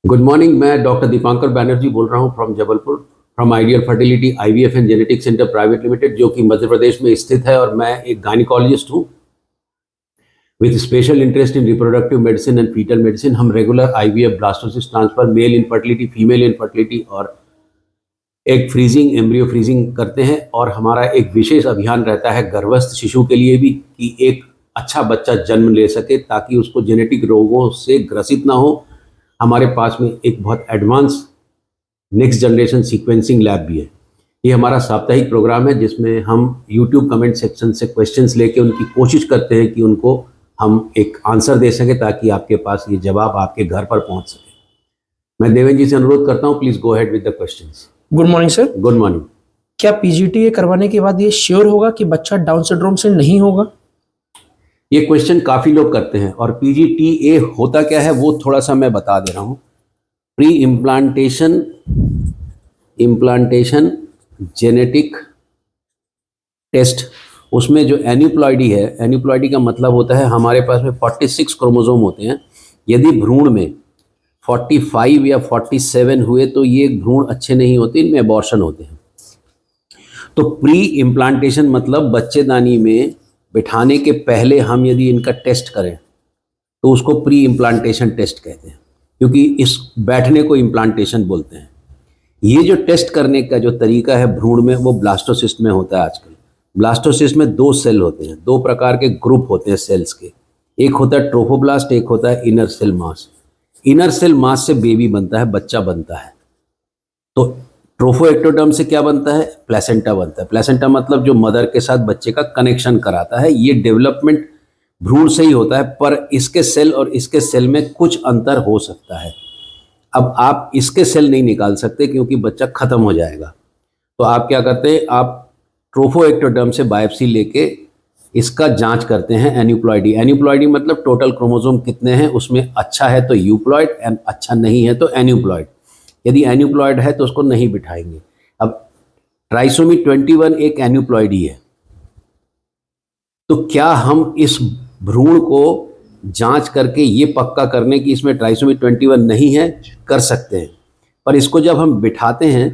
Good morning. मैं doctor Dipankar Banerjee बोल रहा हूँ from Jabalpur, from ideal fertility IVF and genetic centre private limited, जो कि मध्य प्रदेश में स्थित है। और मैं एक गायनिकोलॉजिस्ट हूँ with special interest in reproductive medicine and foetal medicine. हम regular IVF, blastocyst transfer, male infertility, female infertility और एग फ्रीजिंग, एम्ब्रियो फ्रीजिंग करते हैं। और हमारा एक विशेष अभियान रहता है गर्भस्थ शिशु के लिए भी, कि एक अच्छा बच्चा जन्म ले सके ताकि उसको जेनेटिक रोगों से ग्रसित ना हो। हमारे पास में एक बहुत advance next generation sequencing lab भी है। ये हमारा साप्ताहिक प्रोग्राम है जिसमें हम यूट्यूब कमेंट सेक्शन से क्वेश्चंस लेके उनकी कोशिश करते हैं कि उनको हम एक आंसर दे सके ताकि आपके पास ये जवाब आपके घर पर पहुंच सके। मैं देवेंद्र जी से अनुरोध करता हूं, please go head with the questions. Good morning sir. Good morning. क्या पीजीटीए करवाने के बाद ये श्योर होगा कि बच्चा डाउन सिंड्रोम से नहीं होगा? ये क्वेश्चन काफ़ी लोग करते हैं, और पीजीटीए होता क्या है वो थोड़ा सा मैं बता दे रहा हूँ। Pre implantation genetic test. उसमें जो एन्यूप्लॉइडी है, एन्यूप्लॉइडी का मतलब होता है हमारे पास में 46 क्रोमोसोम होते हैं। यदि भ्रूण में 45 या 47 हुए तो ये भ्रूण अच्छे नहीं होते, इनमें अबॉर्शन होते हैं। तो प्री इम्प्लांटेशन मतलब बच्चेदानी में बिठाने के पहले हम यदि इनका टेस्ट करें तो उसको प्री इम्प्लांटेशन टेस्ट कहते हैं, क्योंकि इस बैठने को इम्प्लांटेशन बोलते हैं। ये जो टेस्ट करने का जो तरीका है भ्रूण में, वो ब्लास्टोसिस्ट में होता है आजकल। ब्लास्टोसिस्ट में 2 सेल होते हैं, 2 प्रकार के ग्रुप होते हैं सेल्स के। एक होता है ट्रोफोब्लास्ट, एक होता है inner cell mass. Inner cell mass से बेबी बनता है, बच्चा बनता है। तो ट्रोफोएक्टोडर्म से क्या बनता है? प्लेसेंटा बनता है। प्लेसेंटा मतलब जो मदर के साथ बच्चे का कनेक्शन कराता है। ये डेवलपमेंट भ्रूण से ही होता है, पर इसके सेल और इसके सेल में कुछ अंतर हो सकता है। अब आप इसके सेल नहीं निकाल सकते क्योंकि बच्चा खत्म हो जाएगा। तो आप क्या करते हैं, आप ट्रोफोएक्टोडर्म से बायोप्सी लेके इसका जांच करते हैं। एन्यूप्लॉइडी, एन्यूप्लॉइडी मतलब टोटल क्रोमोसोम कितने हैं, उसमें अच्छा है तो यूप्लॉइड, एंड अच्छा नहीं है तो एन्यूप्लॉइड। यदि एन्यूप्लॉइड है तो उसको नहीं बिठाएंगे। अब ट्राइसोमी 21 एक एन्यूप्लॉइडी है, तो क्या हम इस भ्रूण को जांच करके ये पक्का करने की इसमें ट्राइसोमी 21 नहीं है? कर सकते हैं। पर इसको जब हम बिठाते हैं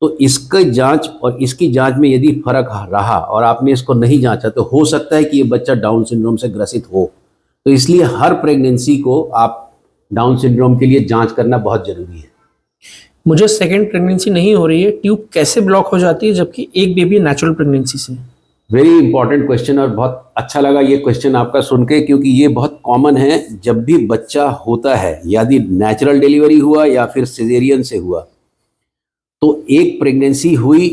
तो इसका जांच और इसकी जांच में यदि फर्क रहा और आपने इसको नहीं जांचा तो हो सकता है कि ये बच्चा डाउन सिंड्रोम से ग्रसित हो। तो इसलिए हर प्रेगनेंसी को आप डाउन सिंड्रोम के लिए जांच करना बहुत जरूरी है। मुझे सेकंड प्रेगनेंसी नहीं हो रही है, ट्यूब कैसे ब्लॉक हो जाती है जबकि एक बेबी नेचुरल प्रेगनेंसी से? वेरी इंपॉर्टेंट क्वेश्चन, और बहुत अच्छा लगा ये क्वेश्चन आपका सुन के, क्योंकि ये बहुत कॉमन है। जब भी बच्चा होता है, यदि नेचुरल डिलीवरी हुआ या फिर सिजेरियन से हुआ, तो एक प्रेगनेंसी हुई,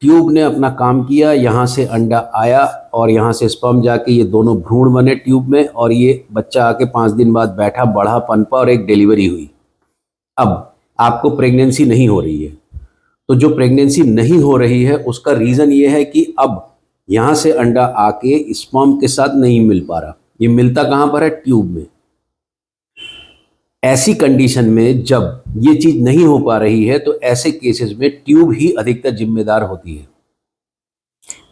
ट्यूब ने अपना काम किया, यहाँ से अंडा आया और यहाँ से स्पर्म जाके ये दोनों भ्रूण बने ट्यूब में, और ये बच्चा आके 5 दिन बाद बैठा, बढ़ा, पनपा और एक डिलीवरी हुई। अब आपको प्रेगनेंसी नहीं हो रही है। तो जो प्रेगनेंसी नहीं हो रही है उसका रीज़न ये है कि अब यहाँ से अंडा आके स्पर्म के साथ नहीं मिल पा रहा। ये मिलता कहाँ पर है? ट्यूब में। ऐसी कंडीशन में जब ये चीज़ नहीं हो पा रही है तो ऐसे केसेस में ट्यूब ही अधिकतर जिम्मेदार होती है।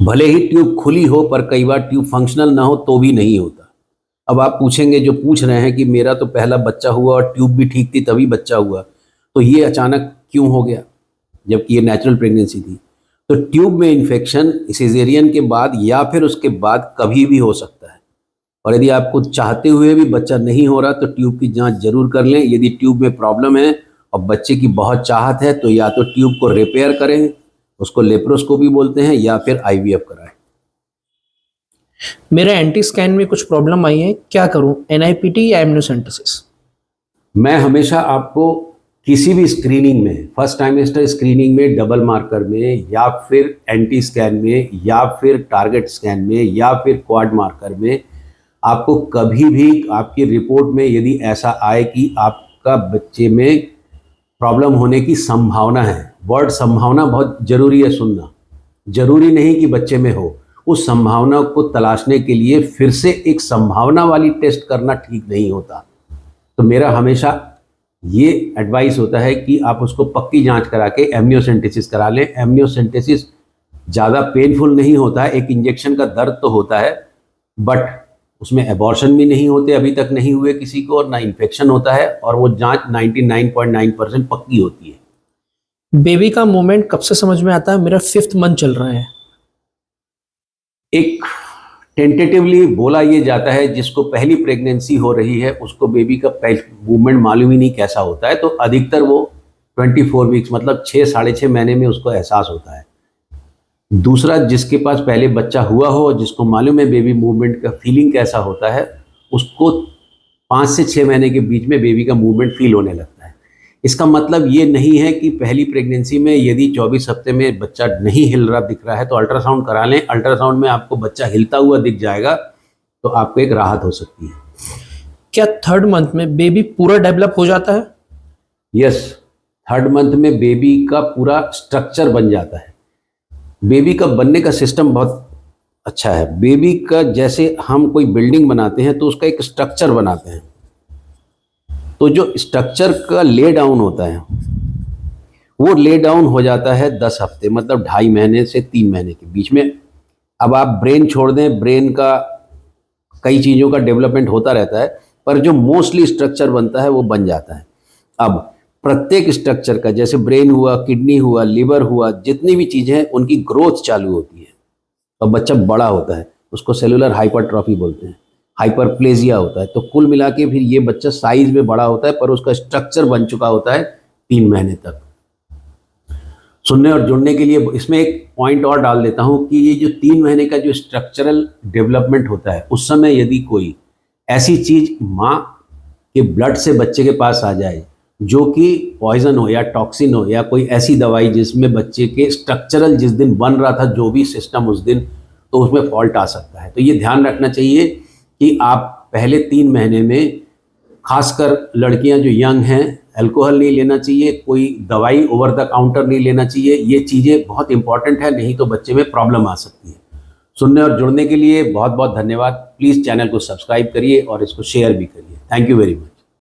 भले ही ट्यूब खुली हो, पर कई बार ट्यूब फंक्शनल ना हो तो भी नहीं होता। अब आप पूछेंगे, जो पूछ रहे हैं कि मेरा तो पहला बच्चा हुआ और ट्यूब भी ठीक थी तभी बच्चा हुआ, तो ये अचानक क्यों हो गया जबकि ये नेचुरल प्रेगनेंसी थी? तो ट्यूब में इन्फेक्शन सिजेरियन के बाद या फिर उसके बाद कभी भी हो सकता है। और यदि आपको चाहते हुए भी बच्चा नहीं हो रहा तो ट्यूब की जांच जरूर कर लें। यदि ट्यूब में प्रॉब्लम है और बच्चे की बहुत चाहत है तो या तो ट्यूब को रिपेयर करें, उसको लेप्रोस्कोपी बोलते हैं, या फिर आईवीएफ कराएं। मेरे एंटी स्कैन में कुछ प्रॉब्लम आई है, क्या करूं? एनआईपीटी या एमनियोसेंटेसिस? मैं हमेशा आपको किसी भी स्क्रीनिंग में, फर्स्ट टाइमेस्टर स्क्रीनिंग में, डबल मार्कर में, या फिर एंटी स्कैन में, या फिर टारगेट स्कैन में, या फिर क्वाड मार्कर में, आपको कभी भी आपकी रिपोर्ट में यदि ऐसा आए कि आपका बच्चे में प्रॉब्लम होने की संभावना है, वर्ड संभावना बहुत जरूरी है सुनना। जरूरी नहीं कि बच्चे में हो, उस संभावना को तलाशने के लिए फिर से एक संभावना वाली टेस्ट करना ठीक नहीं होता। तो मेरा हमेशा ये एडवाइस होता है कि आप उसको पक्की जांच करा के एमनियोसेंटेसिस करा लें। एमनियोसेंटेसिस ज़्यादा पेनफुल नहीं होता है, एक इंजेक्शन का दर्द तो होता है, बट उसमें एबॉर्शन भी नहीं होते, अभी तक नहीं हुए किसी को, और ना इन्फेक्शन होता है, और वो जांच 99.9% पक्की होती है। बेबी का मूवमेंट कब से समझ में आता है? मेरा 5th मंथ चल रहा है। एक टेंटेटिवली बोला ये जाता है, जिसको पहली प्रेगनेंसी हो रही है उसको बेबी का मूवमेंट मालूम ही नहीं कैसा होता है, तो अधिकतर वो 24 वीक्स मतलब 6-6.5 महीने में उसको एहसास होता है। दूसरा, जिसके पास पहले बच्चा हुआ हो और जिसको मालूम है बेबी मूवमेंट का फीलिंग कैसा होता है, उसको 5 से 6 महीने के बीच में बेबी का मूवमेंट फील होने लगता है। इसका मतलब ये नहीं है कि पहली प्रेगनेंसी में यदि 24 हफ्ते में बच्चा नहीं हिल रहा दिख रहा है तो अल्ट्रासाउंड करा लें। अल्ट्रासाउंड में आपको बच्चा हिलता हुआ दिख जाएगा तो आपको एक राहत हो सकती है। क्या 3rd मंथ में बेबी पूरा डेवलप हो जाता है? यस, 3rd मंथ में बेबी का पूरा स्ट्रक्चर बन जाता है। बेबी का बनने का सिस्टम बहुत अच्छा है। बेबी का जैसे हम कोई बिल्डिंग बनाते हैं तो उसका एक स्ट्रक्चर बनाते हैं, तो जो स्ट्रक्चर का ले डाउन होता है वो ले डाउन हो जाता है 10 हफ्ते, मतलब 2.5 महीने से 3 महीने के बीच में। अब आप ब्रेन छोड़ दें, ब्रेन का कई चीज़ों का डेवलपमेंट होता रहता है, पर जो मोस्टली स्ट्रक्चर बनता है वो बन जाता है। अब प्रत्येक स्ट्रक्चर का, जैसे ब्रेन हुआ, किडनी हुआ, लिवर हुआ, जितनी भी चीज़ें हैं उनकी ग्रोथ चालू होती है और बच्चा बड़ा होता है, उसको सेलुलर हाइपरट्रॉफी बोलते हैं, हाइपरप्लेजिया होता है। तो कुल मिला के फिर ये बच्चा साइज में बड़ा होता है पर उसका स्ट्रक्चर बन चुका होता है 3 महीने तक। सुनने और जुड़ने के लिए इसमें एक पॉइंट और डाल देता हूँ कि ये जो 3 महीने का जो स्ट्रक्चरल डेवलपमेंट होता है, उस समय यदि कोई ऐसी चीज़ माँ के ब्लड से बच्चे के पास आ जाए जो कि पॉइजन हो या टॉक्सिन हो या कोई ऐसी दवाई जिसमें बच्चे के स्ट्रक्चरल जिस दिन बन रहा था जो भी सिस्टम उस दिन, तो उसमें फॉल्ट आ सकता है। तो ये ध्यान रखना चाहिए कि आप पहले 3 महीने में, खासकर लड़कियां जो यंग हैं, अल्कोहल नहीं लेना चाहिए, कोई दवाई ओवर द काउंटर नहीं लेना चाहिए। ये चीज़ें बहुत इंपॉर्टेंट है, नहीं तो बच्चे में प्रॉब्लम आ सकती है। सुनने और जुड़ने के लिए बहुत बहुत धन्यवाद। प्लीज़ चैनल को सब्सक्राइब करिए और इसको शेयर भी करिए। Thank you very much.